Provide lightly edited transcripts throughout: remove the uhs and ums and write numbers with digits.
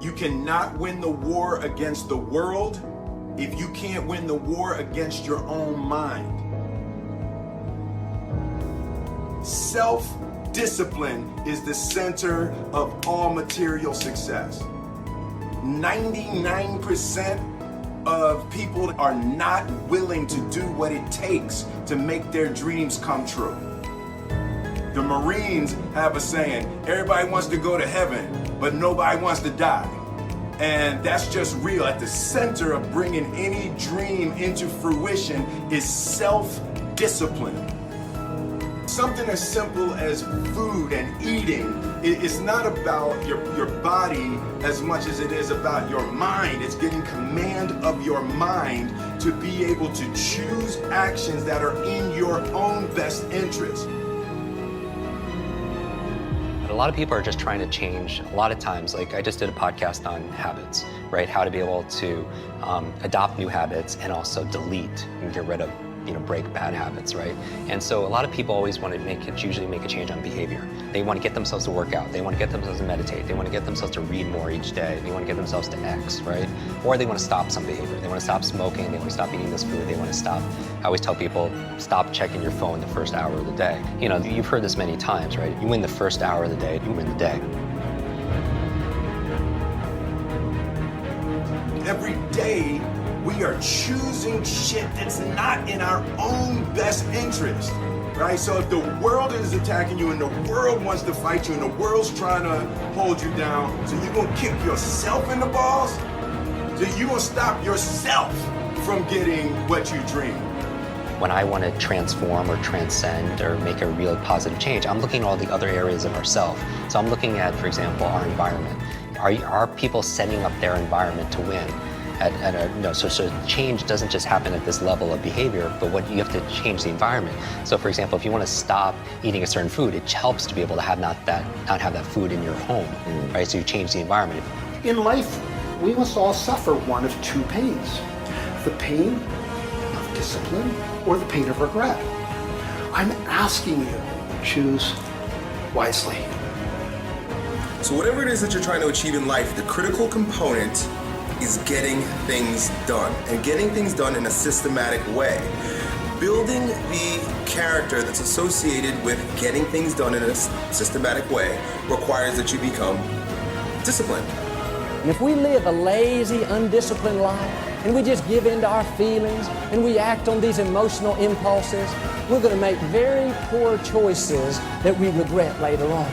You cannot win the war against the world if you can't win the war against your own mind. Self-discipline is the center of all material success. 99% of people are not willing to do what it takes to make their dreams come true. The Marines have a saying, everybody wants to go to heaven, but nobody wants to die. And that's just real. At the center of bringing any dream into fruition is self-discipline. Something as simple as food and eating is not about your body as much as it is about your mind. It's getting command of your mind to be able to choose actions that are in your own best interest. A lot of people are just trying to change. A lot of times, like I just did a podcast on habits, right? How to be able to adopt new habits and also delete and get rid of, break bad habits, right? And so a lot of people always want to usually make a change on behavior. They want to get themselves to work out. They want to get themselves to meditate. They want to get themselves to read more each day. They want to get themselves to X, right? Or they want to stop some behavior. They want to stop smoking. They want to stop eating this food. They want to stop. I always tell people, stop checking your phone the first hour of the day. You've heard this many times, right? You win the first hour of the day, you win the day. Every day, we are choosing shit that's not in our own best interest, right? So if the world is attacking you and the world wants to fight you and the world's trying to hold you down, so you're gonna kick yourself in the balls? So you're gonna stop yourself from getting what you dream? When I want to transform or transcend or make a real positive change, I'm looking at all the other areas of ourself. So I'm looking at, for example, our environment. Are people setting up their environment to win? So change doesn't just happen at this level of behavior, but what you have to change the environment. So for example, if you want to stop eating a certain food, it helps to be able to have not have that food in your home, right? So you change the environment. In life, we must all suffer one of two pains: the pain of discipline or the pain of regret. I'm asking you, choose wisely. So whatever it is that you're trying to achieve in life, the critical component is getting things done, and getting things done in a systematic way. Building the character that's associated with getting things done in a systematic way requires that you become disciplined. And if we live a lazy, undisciplined life, and we just give in to our feelings, and we act on these emotional impulses, we're going to make very poor choices that we regret later on.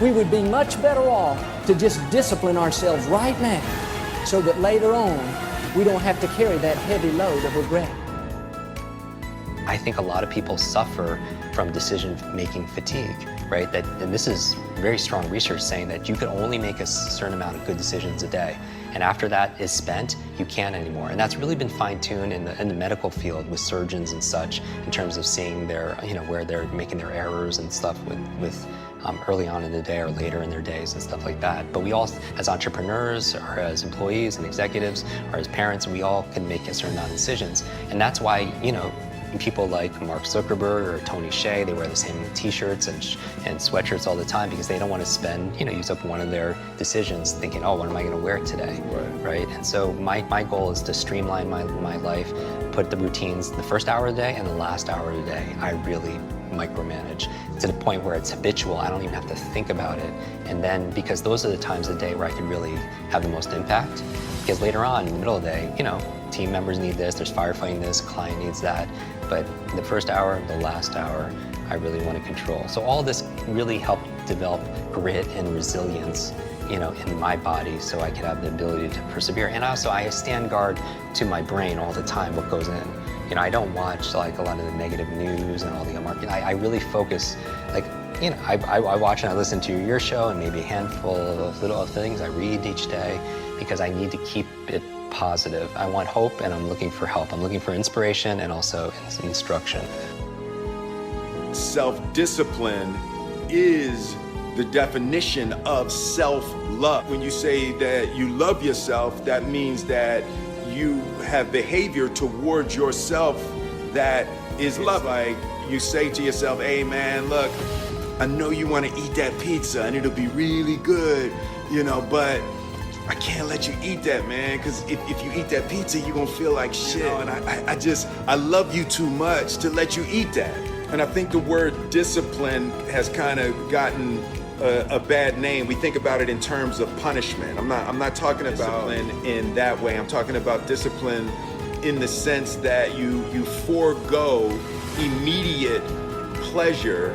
We would be much better off to just discipline ourselves right now, so that later on, we don't have to carry that heavy load of regret. I think a lot of people suffer from decision-making fatigue, right? And this is very strong research saying that you can only make a certain amount of good decisions a day. And after that is spent, you can't anymore. And that's really been fine-tuned in the medical field with surgeons and such, in terms of seeing their, where they're making their errors and stuff with early on in the day or later in their days and stuff like that. But we all, as entrepreneurs or as employees and executives or as parents, we all can make a certain amount of decisions. And that's why, people like Mark Zuckerberg or Tony Hsieh, they wear the same t-shirts and sweatshirts all the time because they don't want to spend, use up one of their decisions thinking, oh, what am I going to wear today, right? And so my goal is to streamline my life, put the routines the first hour of the day and the last hour of the day. I really micromanage to the point where it's habitual. I don't even have to think about it. And then, because those are the times of the day where I can really have the most impact. Because later on, in the middle of the day, team members need this, there's firefighting this, client needs that. But the first hour, the last hour, I really want to control. So all this really helped develop grit and resilience, in my body, so I could have the ability to persevere. And also, I stand guard to my brain all the time, what goes in. I don't watch like a lot of the negative news and all the marketing. I really focus, I watch and I listen to your show and maybe a handful of little things I read each day because I need to keep it positive. I want hope and I'm looking for help. I'm looking for inspiration and also instruction. Self-discipline is the definition of self-love. When you say that you love yourself, that means that you have behavior towards yourself that is love. Like you say to yourself, hey man, look, I know you want to eat that pizza and it'll be really good, but I can't let you eat that, man, because if you eat that pizza, you're gonna feel like shit. You know, and I love you too much to let you eat that. And I think the word discipline has kind of gotten a bad name. We think about it in terms of punishment. I'm not talking about discipline in that way. I'm talking about discipline in the sense that you forego immediate pleasure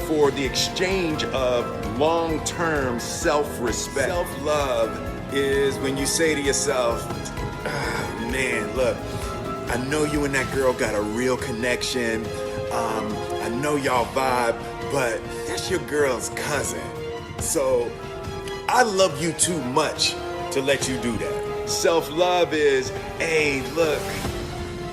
for the exchange of long-term self-respect. Self-love is when you say to yourself, man, look, I know you and that girl got a real connection. I know y'all vibe, but that's your girl's cousin. So I love you too much to let you do that. Self-love is, hey, look,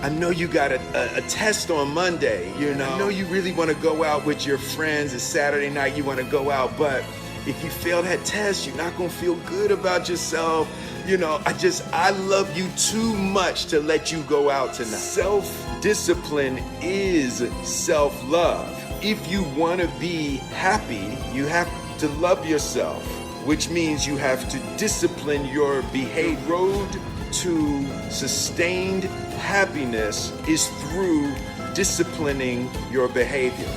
I know you got a test on Monday, you know. I know you really want to go out with your friends. It's Saturday night, you want to go out, but if you fail that test, you're not going to feel good about yourself. You know, I love you too much to let you go out tonight. Self-discipline is self-love. If you want to be happy, you have to love yourself, which means you have to discipline your behavior. The road to sustained happiness is through disciplining your behavior.